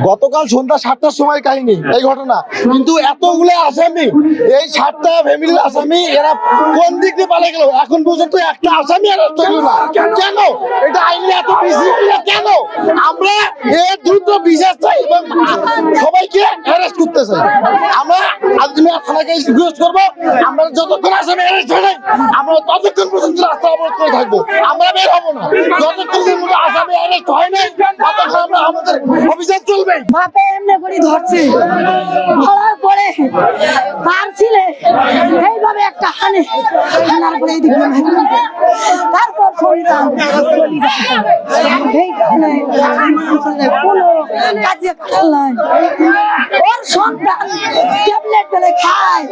গতকাল সন্ধ্যা 7টার সময় কাহিনী এই ঘটনা, কিন্তু এতগুলো আসামি, এই 7টা ফ্যামিলির আসামি, এরা কোন দিক দিয়ে পালিয়ে গেল? এখন পর্যন্ত একটা আসামি অ্যারেস্ট হইল না। কেন? এটা আইনে এত বেশি কেন? আমরা এর দ্রুত বিচার চাই এবং সবাইকে অ্যারেস্ট করতে চাই। আমরা আজমিয়া থানাকে রিকোয়েস্ট করবো, আমরা যতক্ষণ আসামি অ্যারেস্ট হয় নাই, আমরা ততক্ষণ পর্যন্ত রাস্তা অবরোধ করে থাকবো। আমরা বের হবো না যতক্ষণ পর্যন্ত আসামি অ্যারেস্ট হয় নাই, ততক্ষণ আমরা আমাদের অভিযান চলবে। বাপে এমনি করে ধরছে, ধরার পরে তার ছিলে এইভাবে একটা হানার পরে এই দিকে তারপর শরীরাম এই কারণে কোনো কাজে কাটাল নাই। ওর সন্তান ট্যাবলেট বেলে খায়,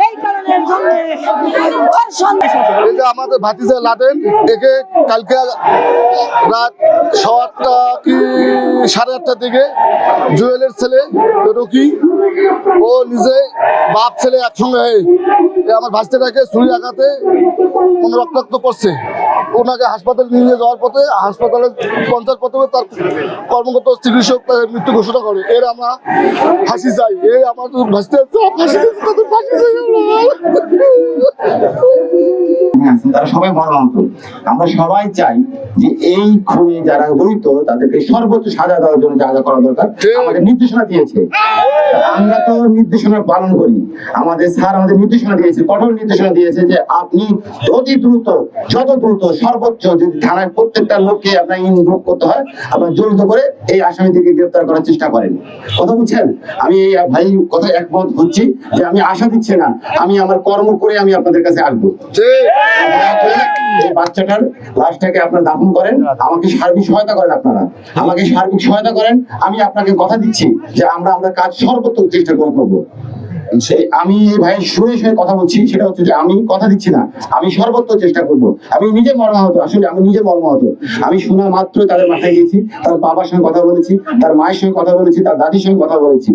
এই কারণের জন্য ওর সন্তান। এই যে আমাদের ভাতিজা লাদেন, একে কালকে রাত 8টা কি 8:30টার দিকে জুয়েলের ছেলে রকি, ও নিজে বাপ ছেলে একসঙ্গে হয়ে আমার ভাস্তিটাকে ছুরি আঘাতে রক্তাক্ত করছে। ওনাকে হাসপাতালে নিয়ে যাওয়ার পথে হাসপাতালে পৌঁছার পথে তার কর্মগত চিকিৎসক তার মৃত্যু ঘোষণা করে। এর আমরা ফাঁসি চাই, এই আমার ভাস্তি ফাঁসি চাই। তারা সবাই মর্মাহত। আমরা সবাই চাই যে এই খুনে যারা জড়িত তাদেরকে সর্বোচ্চ সাজা দেওয়ার জন্য যা যা করা দরকার আমাদের নির্দেশনা দিয়েছে। আমরা তো নির্দেশনা পালন করি, আমাদের স্যার আমাদের নির্দেশনা দিয়েছে, কঠোর নির্দেশনা দিয়েছে যে আপনি অতি দ্রুত, যত দ্রুত সর্বোচ্চ যদি থানায় প্রত্যেকটা লোককে আপনার ইনভলভ করতে হয়, আপনার জড়িত করে এই আসামিদেরকে গ্রেপ্তার করার চেষ্টা করেন। কথা বুঝছেন? আমি এই ভাই কথা একমত হচ্ছি যে আমি আশা দিচ্ছি না, আমি আমার কর্ম করে আমি আপনাদের কাছে আসবো। এই বাচ্চাটার লাশটাকে আপনারা দাফন করেন, আমাকে সার্বিক সহায়তা করেন, আপনারা আমাকে সার্বিক সহায়তা করেন। আমি আপনাকে কথা দিচ্ছি যে আমরা কাজ সর্বোচ্চ চেষ্টা করবো। আমি এই ভাইয়ের সুরে সুরে কথা বলছি, সেটা হচ্ছে যে আমি কথা দিচ্ছি না, আমি সর্বোচ্চ চেষ্টা করব। আমি নিজে মর্মাহত, আসলে আমি নিজে মর্মাহত। আমি শোনা মাত্র তাদের মাথায় গেছি, তার বাবার সঙ্গে কথা বলেছি, তার মায়ের সঙ্গে কথা বলেছি, তার দাদির সঙ্গে কথা বলেছি।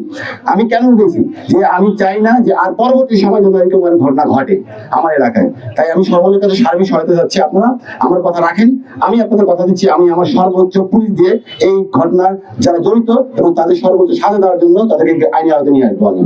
আমি কেন গেছি যে আমি চাই না যে আর পরবর্তী সময় যেন এরকম ঘটনা ঘটে আমার এলাকায়। তাই আমি সকলের কাছে সার্বিক সহায়তা যাচ্ছি। আপনারা আমার কথা রাখেন, আমি আপনাদের কথা দিচ্ছি, আমি আমার সর্বোচ্চ পুলিশ দিয়ে এই ঘটনার যারা জড়িত এবং তাদের সর্বোচ্চ সাজা দেওয়ার জন্য তাদেরকে আইনি আওতায় নিয়ে আসবো। আমি